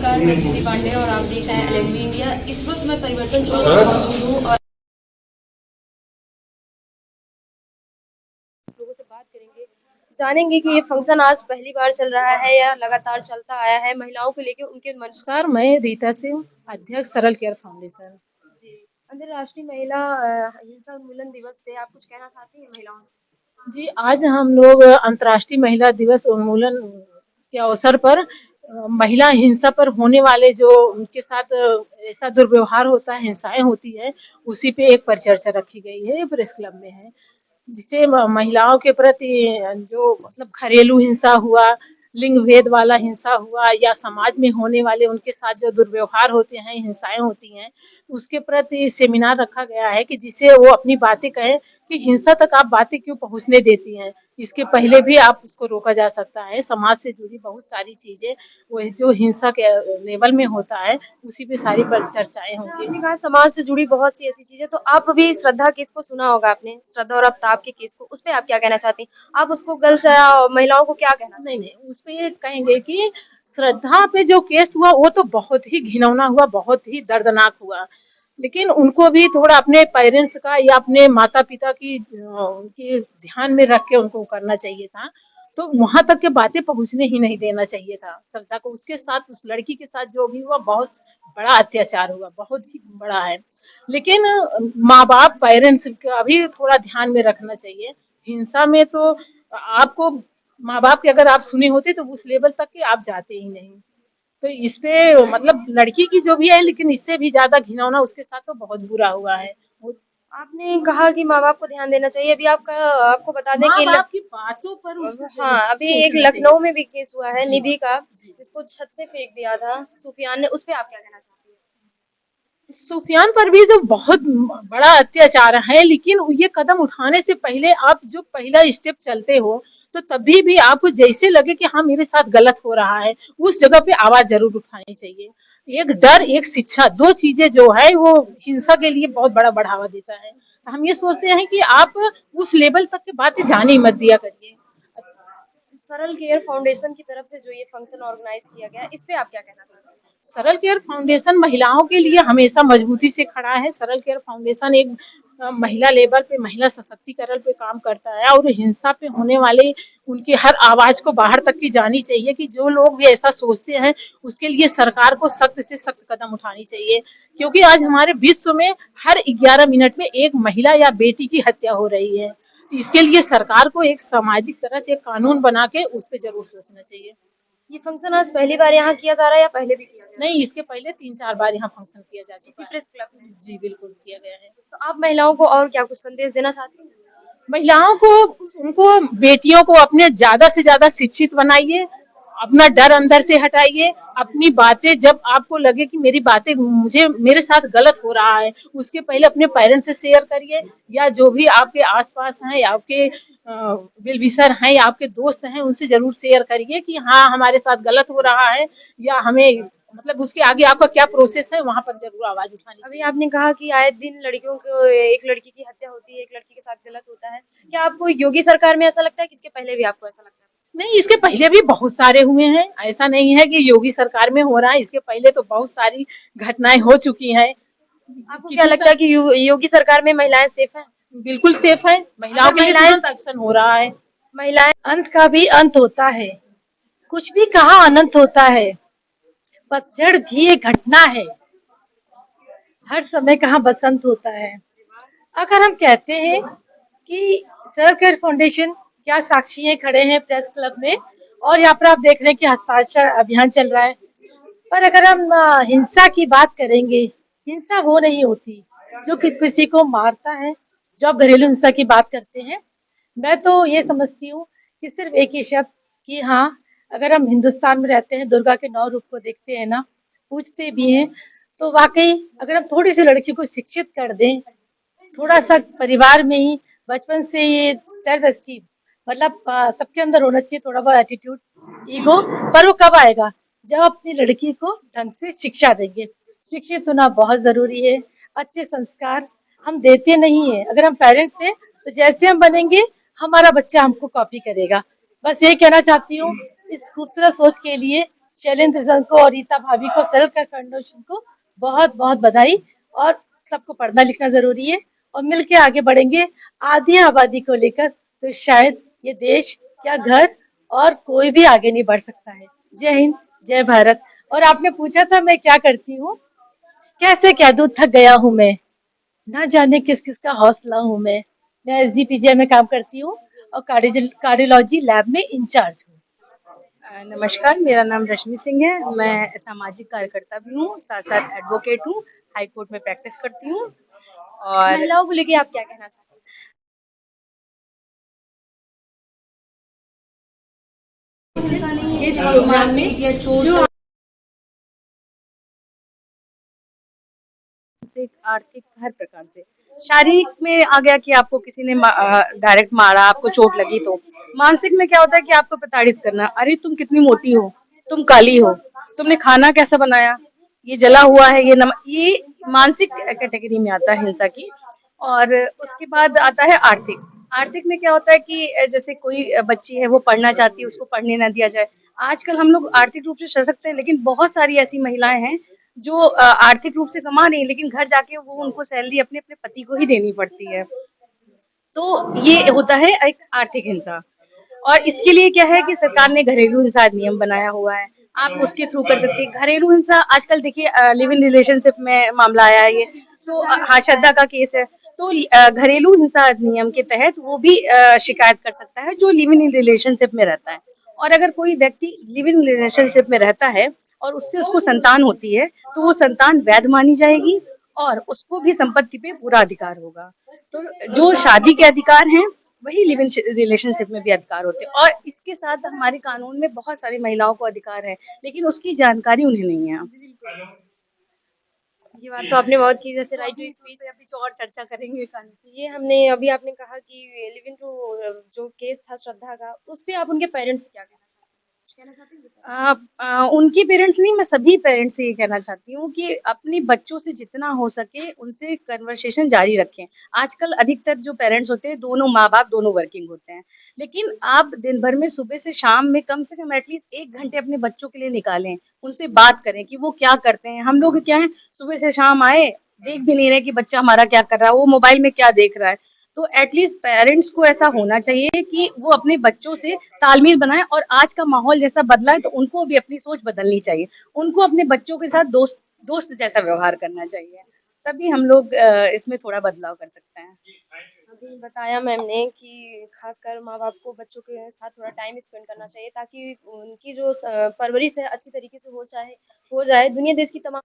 नमस्कार, मैं कृति पांडे और आप देख रहे हैं एलएनबी इंडिया। इस वक्त मैं परिवर्तन चौक पर मौजूद हूँ और लोगों से बात करेंगे, जानेंगे कि ये फंक्शन आज पहली बार चल रहा है या लगातार चलता आया है। महिलाओं को लेकर उनके मन। नमस्कार, मैं रीता सिंह, अध्यक्ष सरल केयर फाउंडेशन। जी, अंतर्राष्ट्रीय महिला हिंसा उन्मूलन दिवस पे आप कुछ कहना चाहती हैं महिलाओं से? जी, आज हम लोग अंतर्राष्ट्रीय महिला दिवस उन्मूलन के अवसर पर महिला हिंसा पर होने वाले जो उनके साथ ऐसा दुर्व्यवहार होता है, हिंसाएं होती है, उसी पे एक परिचर्चा रखी गई है, प्रेस क्लब में है। जिससे महिलाओं के प्रति जो मतलब घरेलू हिंसा हुआ, लिंग भेद वाला हिंसा हुआ या समाज में होने वाले उनके साथ जो दुर्व्यवहार होते हैं, हिंसाएं होती हैं, उसके प्रति सेमिनार रखा गया है कि जिससे वो अपनी बातें कहें कि हिंसा तक आप बातें क्यों पहुंचने देती हैं। इसके पहले भी आप उसको रोका जा सकता है। समाज से जुड़ी बहुत सारी चीजें वो जो हिंसा के लेवल में होता है, उसी पे सारी पर चर्चाएं होंगी। आपने कहा समाज से जुड़ी बहुत सी ऐसी चीजें, तो आप अभी श्रद्धा केस को सुना होगा आपने, श्रद्धा और अफ्ताब के केस को, उस पे आप क्या कहना चाहती हैं? आप उसको गर्ल्स या महिलाओं को क्या कहना नहीं, चाहती नहीं, उस पे ये कहेंगे कि श्रद्धा पे जो केस हुआ वो तो बहुत ही घिनौना हुआ, बहुत ही दर्दनाक हुआ। लेकिन उनको भी थोड़ा अपने पेरेंट्स का या अपने माता-पिता की उनके ध्यान में रख के उनको करना चाहिए था। तो वहाँ तक के बातें पहुँचने ही नहीं देना चाहिए था श्रद्धा को। उसके साथ उस लड़की के साथ जो भी हुआ बहुत बड़ा अत्याचार हुआ, बहुत ही बड़ा है। लेकिन माँ-बाप, पेरेंट्स का भी थोड़ा ध्यान में रखना चाहिए। हिंसा में तो आपको माँ-बाप की अगर आप सुने होते तो उस लेवल तक के आप जाते ही नहीं। तो इस पे मतलब लड़की की जो भी है लेकिन इससे भी ज़्यादा घिनौना उसके साथ तो बहुत बुरा हुआ है। वो हैं? आपने कहा कि माँ बाप को ध्यान देना चाहिए। अभी आपको बता दें कि माँ-बाप की बातों पर उसको हाँ, अभी एक सोचना चाहिए। लखनऊ में भी केस हुआ है जी, निधि का, जी। जिसको छत से फेंक दिया था सुफियान ने। उस पे आप क्या कहना चाहती हैं? सुफियान पर भी जो बहुत बड़ा अत्याचार है, लेकिन ये कदम उठाने से पहले आप जो पहला स्टेप चलते हो, तो तभी भी आपको जैसे लगे कि हाँ मेरे साथ गलत हो रहा है, उस जगह पे आवाज जरूर उठानी चाहिए। एक डर, एक शिक्षा, दो चीजें जो है वो हिंसा के लिए बहुत बड़ा बढ़ावा देता है। हम ये सोचते हैं कि आप उस लेवल तक की बातें जाने ही मत दिया करिए। सरल केयर फाउंडेशन की तरफ से जो ये फंक्शन ऑर्गेनाइज किया गया, इस पे आप क्या कहना चाहते हैं? सरल केयर फाउंडेशन महिलाओं के लिए हमेशा मजबूती से खड़ा है। सरल केयर फाउंडेशन एक महिला लेवल पे, महिला सशक्तिकरण पे काम करता है और हिंसा पे होने वाले उनकी हर आवाज को बाहर तक की जानी चाहिए कि जो लोग भी ऐसा सोचते हैं, उसके लिए सरकार को सख्त से सख्त कदम उठानी चाहिए। क्योंकि आज हमारे विश्व में हर 11 मिनट में एक महिला या बेटी की हत्या हो रही है। तो इसके लिए सरकार को एक सामाजिक तरह से एक कानून बना के उस पे जरूर सोचना चाहिए। ये फंक्शन आज पहली बार यहाँ किया जा रहा है या पहले भी किया गया है? नहीं, इसके पहले 3-4 बार यहाँ फंक्शन किया जा चुका इसी है। प्रेस क्लब में। जी, बिल्कुल किया गया है। तो आप महिलाओं को और क्या कुछ संदेश देना चाहती हैं? महिलाओं को उनको बेटियों को अपने ज़्यादा से ज़्यादा शिक्षित बनाइए, अपना डर अंदर से हटाइए, अपनी बातें जब आपको लगे कि मेरी बातें मुझे मेरे साथ गलत हो रहा है, उसके पहले अपने पेरेंट्स से शेयर करिए या जो भी आपके आस-पास हैं या आपके वेल विशर हैं या आपके दोस्त हैं, उनसे ज़रूर शेयर करिए कि हाँ, हमारे साथ गलत हो रहा है या हमें मतलब उसके आगे आपका क्या प्रोसेस है, वहाँ पर ज़रूर आवाज़ उठानी अभी चाहिए। आपने कहा कि आए दिन लड़कियों को, एक लड़की की हत्या होती है, एक लड़की के साथ गलत होता है। क्या आपको योगी सरकार में ऐसा लगता है कि इसके पहले भी आपको ऐसा लगता है? नहीं, इसके पहले भी बहुत सारे हुए हैं। ऐसा नहीं है कि योगी सरकार में हो रहा है, इसके पहले तो बहुत सारी घटनाएँ हो चुकी हैं। आपको क्या टीपू लगता सर है कि योगी सरकार में महिलाएं सेफ हैं? बिल्कुल सेफ है। महिलाओं अगर के लिए महिलाएं तुरंत एक्शन हो रहा है। महिलाएं अंत का भी अंत होता है। कुछ भी कहाँ अनंत होता है। पतझड़ भी एक घटना है। हर समय कहाँ बसंत होता है। अगर हम कहते हैं कि सरल केयर फाउंडेशन क्या साक्षी हैं खड़े हैं प्रेस क्लब में और यहाँ पर आप देख रहे हैं कि हस्ताक्षर अभियान चल रहा है। पर अगर हम हिंसा की बात करेंगे, हिंसा वो नहीं होती जो कि किसी को मारता है। जो आप घरेलू हिंसा की बात करते हैं, मैं तो ये समझती हूँ कि सिर्फ एक ही शब्द कि हाँ, अगर हम हिंदुस्तान में रहते हैं, दुर्गा के 9 रूप को देखते हैं ना, पूजते भी हैं, तो वाक़ई अगर हम थोड़ी-सी लड़की को शिक्षित कर दें, थोड़ा-सा परिवार में ही बचपन से ये सेल्फ एस्टीम मतलब सबके अंदर होना चाहिए थोड़ा बहुत एटीट्यूड, ईगो, पर वो कब आएगा? जब अपनी लड़की को ढंग से शिक्षा देंगे। शिक्षित होना बहुत ज़रूरी है, अच्छे संस्कार हम देते नहीं हैं। अगर हम पेरेंट्स हैं, तो जैसे हम बनेंगे, हमारा बच्चा हमको कॉपी करेगा। बस यही कहना चाहती हूँ, इस खूबसूरत सोच के लिए शैलेंद्र सर को और रीता भाभी को, सेल्फ केयर फाउंडेशन को बहुत बहुत बधाई। और सबको पढ़ना लिखना जरूरी है और मिलके आगे बढ़ेंगे आधी आबादी को लेकर, तो शायद ये देश या घर और कोई भी आगे नहीं बढ़ सकता है। जय हिंद, जय भारत। और आपने पूछा था मैं क्या करती हूँ, कैसे कह दूं थक गया हूँ मैं, ना जाने किस किस का हौसला हूँ मैं एसजीपीजीआई में काम करती हूँ और कार्डियोलॉजी लैब में इंचार्ज हूँ। नमस्कार, मेरा नाम रश्मि सिंह है। मैं सामाजिक कार्यकर्ता भी हूँ, साथ-साथ एडवोकेट हूँ, हाई कोर्ट में प्रैक्टिस करती हूँ और महिलाओं को लेके आप क्या कहना चाहते हैं? इस प्रोग्राम में जो मानसिक, आर्थिक हर प्रकार से। शारीरिक में आ गया कि आपको किसी ने डायरेक्ट मारा, आपको चोट लगी तो। मानसिक में क्या होता है कि आपको प्रताड़ित करना, अरे तुम कितनी मोटी हो, तुम काली हो, तुमने खाना कैसा बनाया, ये जला हुआ है, ये मानसिक कैटेगरी में आता है हिंसा की। और उसके बाद आता है आर्थिक। आर्थिक में क्या होता है कि जैसे कोई बच्ची है वो पढ़ना चाहती है, उसको पढ़ने ना दिया जाए। आजकल हम लोग आर्थिक रूप से सशक्त हैं, लेकिन बहुत सारी ऐसी महिलाएं हैं जो आर्थिक रूप से कमा रही है, लेकिन घर जाके वो उनको सैलरी अपने अपने पति को ही देनी पड़ती है। तो ये होता है एक आर्थिक हिंसा। और इसके लिए क्या है कि सरकार ने घरेलू हिंसा अधिनियम बनाया हुआ है, आप उसके थ्रू कर सकते हैं। घरेलू हिंसा आजकल देखिए लिव इन रिलेशनशिप में मामला आया है ये, तो हाँ, श्रद्धा का केस है। तो घरेलू हिंसा अधिनियम के तहत वो भी शिकायत कर सकता है जो लिव इन रिलेशनशिप में रहता है। और अगर कोई व्यक्ति लिव इन रिलेशनशिप में रहता है और उससे उसको संतान होती है, तो वो संतान वैध मानी जाएगी और उसको भी संपत्ति पे पूरा अधिकार होगा। तो जो शादी के अधिकार हैं वही लिव इन रिलेशनशिप में भी अधिकार होते हैं। और इसके साथ हमारे कानून में बहुत सारी महिलाओं को अधिकार है, लेकिन उसकी जानकारी उन्हें नहीं है। ये बात तो आपने बहुत की, जैसे तो राइट टू अभी स्पीच। अभी जो और चर्चा करेंगे कानून। ये हमने अभी आपने कहा कि लिव इन टू जो केस था श्रद्धा का, उस पे आप उनके पेरेंट्स से क्या कहना चाहते हैं? कुछ कहना चाहते हैं बताइए? उनकी पेरेंट्स नहीं, मैं सभी पेरेंट्स से ये कहना चाहती हूँ कि अपने बच्चों से जितना हो सके उनसे कन्वर्सेशन जारी रखें। आजकल अधिकतर जो पेरेंट्स होते हैं, दोनों माँ-बाप दोनों वर्किंग होते हैं। लेकिन आप दिन भर में सुबह से शाम में कम से कम एटलीस्ट 1 घंटे अपने बच्चों के लिए निकालें। उनसे बात करें कि वो क्या करते हैं। हम लोग क्या है, सुबह से शाम आए, देख भी नहीं रहे कि बच्चा हमारा क्या कर रहा है, वो मोबाइल में क्या देख रहा है। तो एटलीस्ट पेरेंट्स को ऐसा होना चाहिए कि वो अपने बच्चों से तालमेल बनाएं। और आज का माहौल जैसा बदला है, तो उनको भी अपनी सोच बदलनी चाहिए। उनको अपने बच्चों के साथ दोस्त दोस्त जैसा व्यवहार करना चाहिए। तभी हम लोग इसमें थोड़ा बदलाव कर सकते हैं। अभी बताया मैम ने कि खासकर माँ-बाप को बच्चों के साथ थोड़ा टाइम स्पेंड करना चाहिए, ताकि उनकी जो परवरिश है अच्छी तरीके से हो जाए। दुनिया देश की तमाम